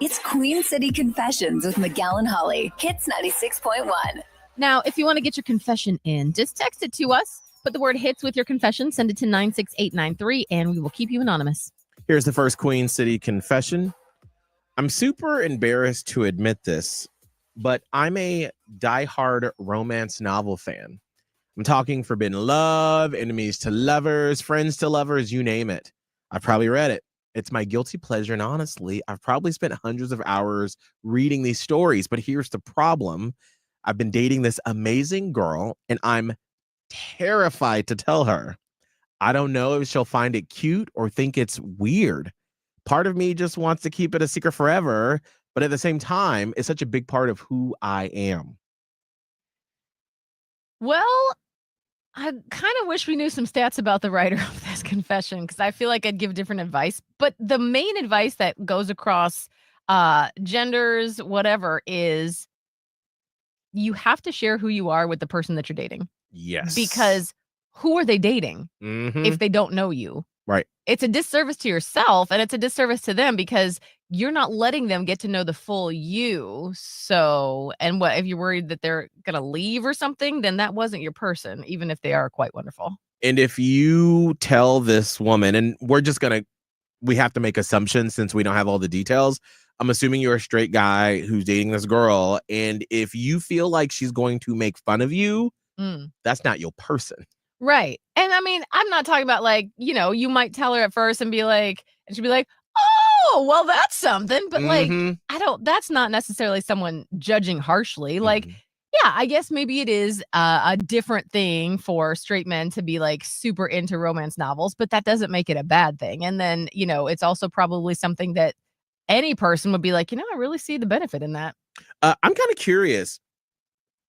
It's Queen City Confessions with Miguel and Holly. Hits 96.1. Now, if you want to get your confession in, just text it to us. Put the word hits with your confession. Send it to 96893, and we will keep you anonymous. Here's the first Queen City confession. I'm super embarrassed to admit this, but I'm a diehard romance novel fan. I'm talking forbidden love, enemies to lovers, friends to lovers, you name it. I've probably read it. It's my guilty pleasure, and honestly, I've probably spent hundreds of hours reading these stories, but here's the problem. I've been dating this amazing girl, and I'm terrified to tell her. I don't know if she'll find it cute or think it's weird. Part of me just wants to keep it a secret forever, but at the same time, it's such a big part of who I am. Well, I kind of wish we knew some stats about the writer of this confession, because I feel like I'd give different advice. But the main advice that goes across genders, whatever, is you have to share who you are with the person that you're dating. Yes. Because who are they dating if they don't know you? Right. It's a disservice to yourself, and it's a disservice to them because you're not letting them get to know the full you. So, and what if you're worried that they're going to leave or something, then that wasn't your person, even if they are quite wonderful. And if you tell this woman, and we have to make assumptions since we don't have all the details. I'm assuming you're a straight guy who's dating this girl. And if you feel like she's going to make fun of you, that's not your person. Right. And I mean, I'm not talking about like, you might tell her at first and be like, and she'll be like, oh, well, that's something. But like, that's not necessarily someone judging harshly. Like, yeah, I guess maybe it is a different thing for straight men to be like super into romance novels, but that doesn't make it a bad thing. And then, it's also probably something that any person would be like, I really see the benefit in that. I'm kind of curious.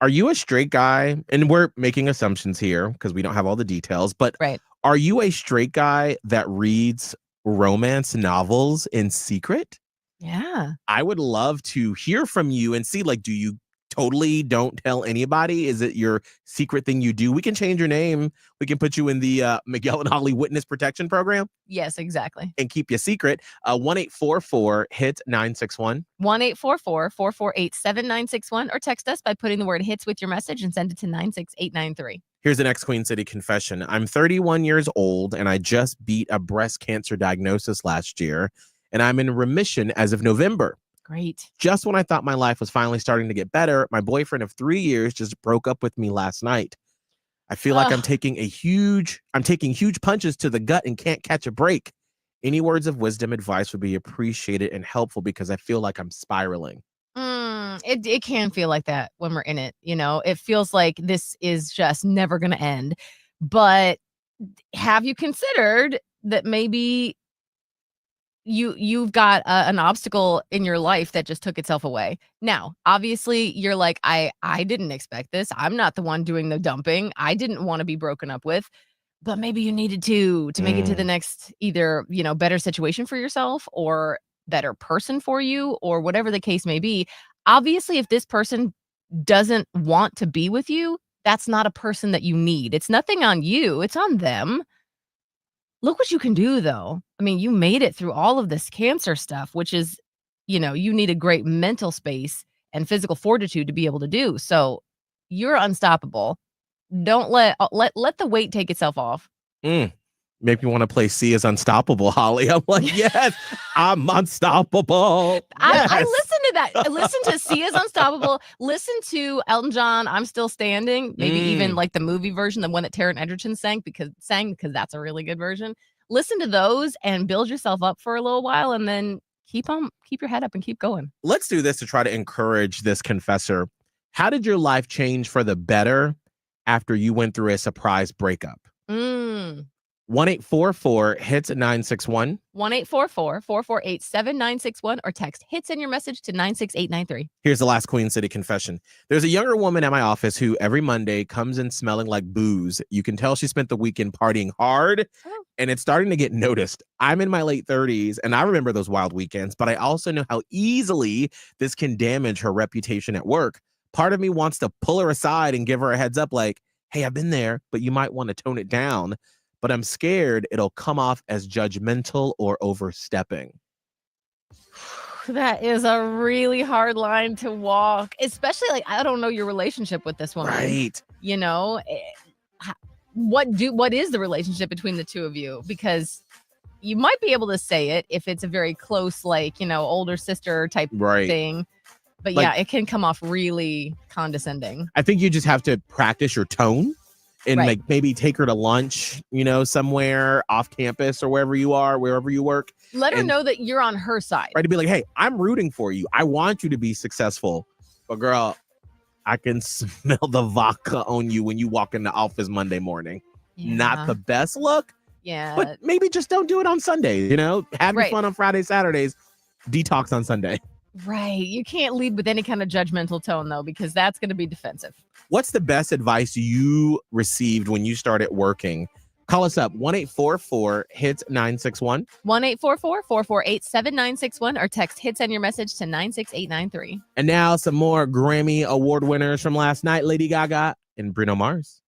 Are you a straight guy? And we're making assumptions here because we don't have all the details, but Are you a straight guy that reads romance novels in secret? Yeah. I would love to hear from you and see, like, do you totally don't tell anybody? Is it your secret thing you do? We can change your name. We can put you in the Miguel and Holly Witness Protection Program. Yes, exactly. And keep you secret. 1-844-HIT-961. 1-844-448-7961, or text us by putting the word hits with your message and send it to 96893. Here's the next Queen City confession. I'm 31 years old, and I just beat a breast cancer diagnosis last year, and I'm in remission as of November. Great. Just when I thought my life was finally starting to get better, my boyfriend of 3 years just broke up with me last night. I feel like I'm taking huge punches to the gut and can't catch a break. Any words of wisdom, advice would be appreciated and helpful because I feel like I'm spiraling. It can feel like that when we're in it. It feels like this is just never going to end. But have you considered that maybe you've got an obstacle in your life that just took itself away? Now, obviously, you're like, I didn't expect this. I'm not the one doing the dumping. I didn't want to be broken up with. But maybe you needed to make it to the next either, better situation for yourself or better person for you or whatever the case may be. Obviously, if this person doesn't want to be with you, that's not a person that you need. It's nothing on you. It's on them. Look what you can do, though. I mean, you made it through all of this cancer stuff, which is, you need a great mental space and physical fortitude to be able to do. So you're unstoppable. Don't let the weight take itself off. Make me want to play Sia's Unstoppable, Holly. I'm like, yes, I'm unstoppable. Yes. I listen to that. I listen to Sia's Unstoppable. Listen to Elton John, I'm Still Standing. Maybe even like the movie version, the one that Taron Egerton sang because that's a really good version. Listen to those and build yourself up for a little while, and then keep your head up and keep going. Let's do this to try to encourage this confessor. How did your life change for the better after you went through a surprise breakup? 1-844-HIT-961. 1-844-448-7961, or text hits in your message to 96893. Here's the last Queen City confession. There's a younger woman at my office who every Monday comes in smelling like booze. You can tell she spent the weekend partying hard, and it's starting to get noticed. I'm in my late 30s, and I remember those wild weekends, but I also know how easily this can damage her reputation at work. Part of me wants to pull her aside and give her a heads up like, hey, I've been there, but you might want to tone it down. But I'm scared it'll come off as judgmental or overstepping. That is a really hard line to walk, especially like I don't know your relationship with this woman. Right. You know, what is the relationship between the two of you? Because you might be able to say it if it's a very close, like, you know, older sister type Right. thing. But Like- yeah, it can come off really condescending. I think you just have to practice your tone and Right. like maybe take her to lunch, you know, somewhere off campus or wherever you are, wherever you work. Let her And- know that you're on her side. Right. To be like, hey, I'm rooting for you. I want you to be successful. But girl, I can smell the vodka on you when you walk in the office Monday morning. Not the best look, Yeah. but maybe just don't do it on Sundays. You know, have your Right. fun on Fridays, Saturdays, detox on Sunday. Right. You can't lead with any kind of judgmental tone, though, because that's going to be defensive. What's the best advice you received when you started working? Call us up 1-844-HITS-961. 1-844-448-7961 or text HITS and your message to 96893. And now some more Grammy Award winners from last night, Lady Gaga and Bruno Mars.